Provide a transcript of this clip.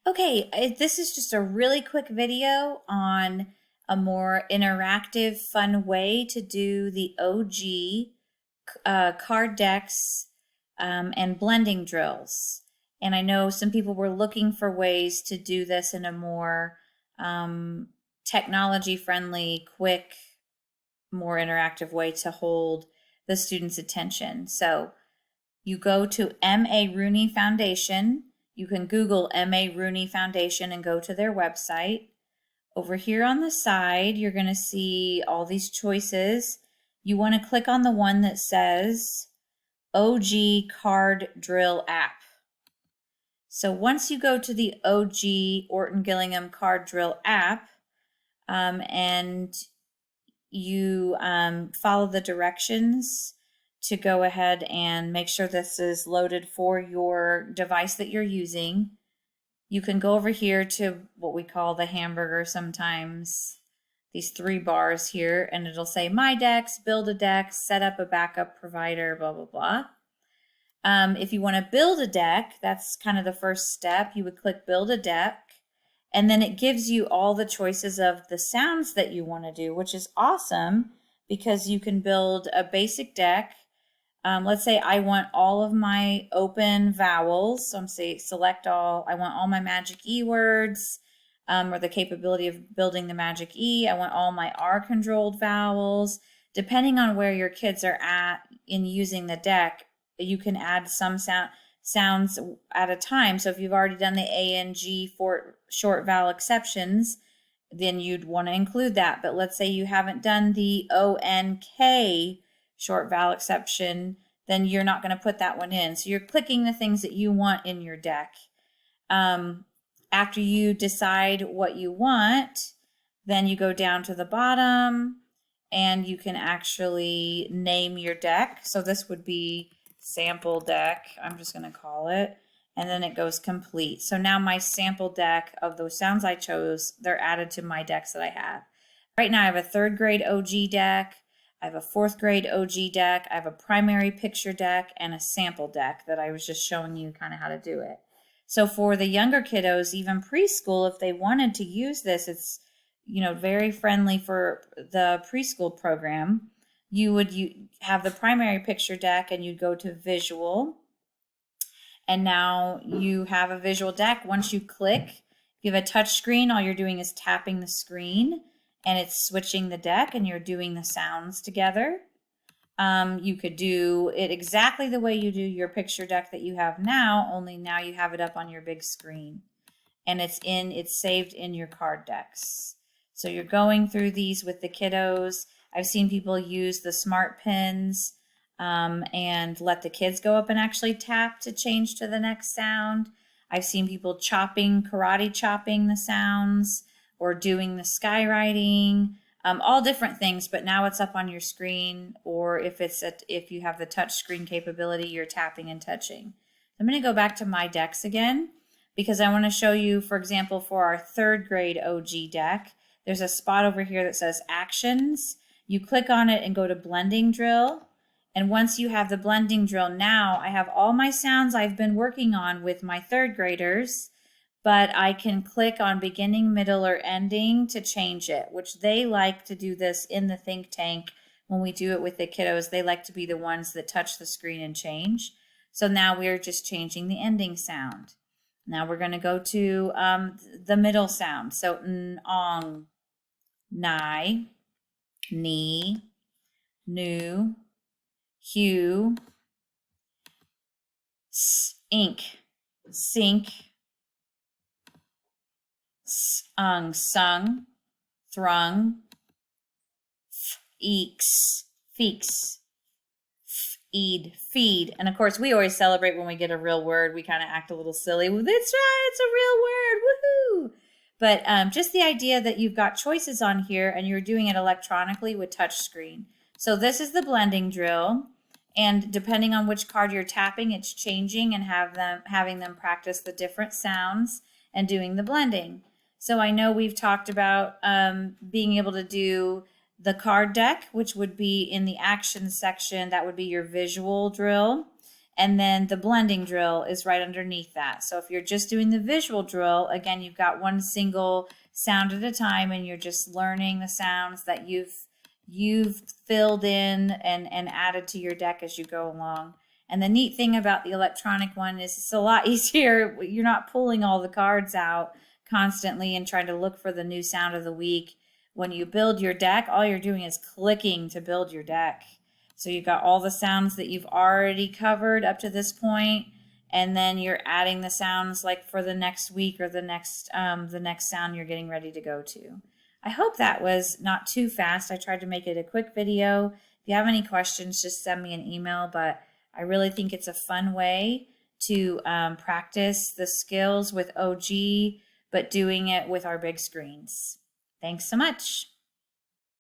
Okay, this is just a really quick video on a more interactive, fun way to do the OG card decks and blending drills. And I know some people were looking for ways to do this in a more technology-friendly, quick, more interactive way to hold the student's attention. So you go to M.A. Rooney Foundation. You can Google M.A. Rooney Foundation and go to their website. Over here on the side, you're going to see all these choices. You want to click on the one that says OG Card Drill App. So once you go to the OG Orton Gillingham Card Drill app and you follow the directions to go ahead and make sure this is loaded for your device that you're using, you can go over here to what we call the hamburger sometimes, these 3 bars here, and it'll say My Decks, Build a Deck, Set up a Backup Provider, blah, blah, blah. If you want to build a deck, that's kind of the first step. You would click Build a Deck, and then it gives you all the choices of the sounds that you want to do, which is awesome because you can build a basic deck. Let's say I want all of my open vowels. So I'm saying select all. I want all my magic E words or the capability of building the magic E. I want all my R controlled vowels. Depending on where your kids are at in using the deck, you can add some sounds at a time. So if you've already done the A and G for short vowel exceptions, then you'd want to include that. But let's say you haven't done the O, N, K short vowel exception, then you're not going to put that one in. So you're clicking the things that you want in your deck. After you decide what you want, then you go down to the bottom and you can actually name your deck. So this would be sample deck, I'm just going to call it, and then it goes complete. So now my sample deck of those sounds I chose, they're added to my decks that I have. Right now I have a 3rd grade OG deck, I have a 4th grade OG deck, I have a primary picture deck, and a sample deck that I was just showing you kind of how to do it. So for the younger kiddos, even preschool, if they wanted to use this, it's very friendly for the preschool program. You would have the primary picture deck and you'd go to visual. And now you have a visual deck. Once you click, if you have a touch screen, all you're doing is tapping the screen and it's switching the deck and you're doing the sounds together. You could do it exactly the way you do your picture deck that you have now, only now you have it up on your big screen. And it's saved in your card decks. So you're going through these with the kiddos. I've seen people use the smart pins and let the kids go up and actually tap to change to the next sound. I've seen people karate chopping the sounds or doing the skywriting, all different things, but now it's up on your screen, or if you have the touch screen capability, you're tapping and touching. I'm going to go back to my decks again because I want to show you, for example, for our 3rd grade OG deck, there's a spot over here that says Actions. You click on it and go to Blending Drill. And once you have the blending drill, now I have all my sounds I've been working on with my 3rd graders, but I can click on beginning, middle, or ending to change it, which they like to do this in the think tank. When we do it with the kiddos, they like to be the ones that touch the screen and change. So now we're just changing the ending sound. Now we're going to go to the middle sound. So ong, nigh, knee, new, hue, ink, sink, sung, thrung, eeks, feeks, feed, feed. And of course, we always celebrate when we get a real word. We kind of act a little silly. Well, that's right, it's a real word, woohoo! But just the idea that you've got choices on here and you're doing it electronically with touch screen. So this is the blending drill. And depending on which card you're tapping, it's changing and having them practice the different sounds and doing the blending. So I know we've talked about being able to do the card deck, which would be in the action section. That would be your visual drill. And then the blending drill is right underneath that. So if you're just doing the visual drill, again, you've got one single sound at a time and you're just learning the sounds that you've filled in and added to your deck as you go along. And the neat thing about the electronic one is it's a lot easier. You're not pulling all the cards out constantly and trying to look for the new sound of the week. When you build your deck, all you're doing is clicking to build your deck. So you've got all the sounds that you've already covered up to this point, and then you're adding the sounds like for the next week or the next sound you're getting ready to go to. I hope that was not too fast. I tried to make it a quick video. If you have any questions, just send me an email, but I really think it's a fun way to practice the skills with OG, but doing it with our big screens. Thanks so much.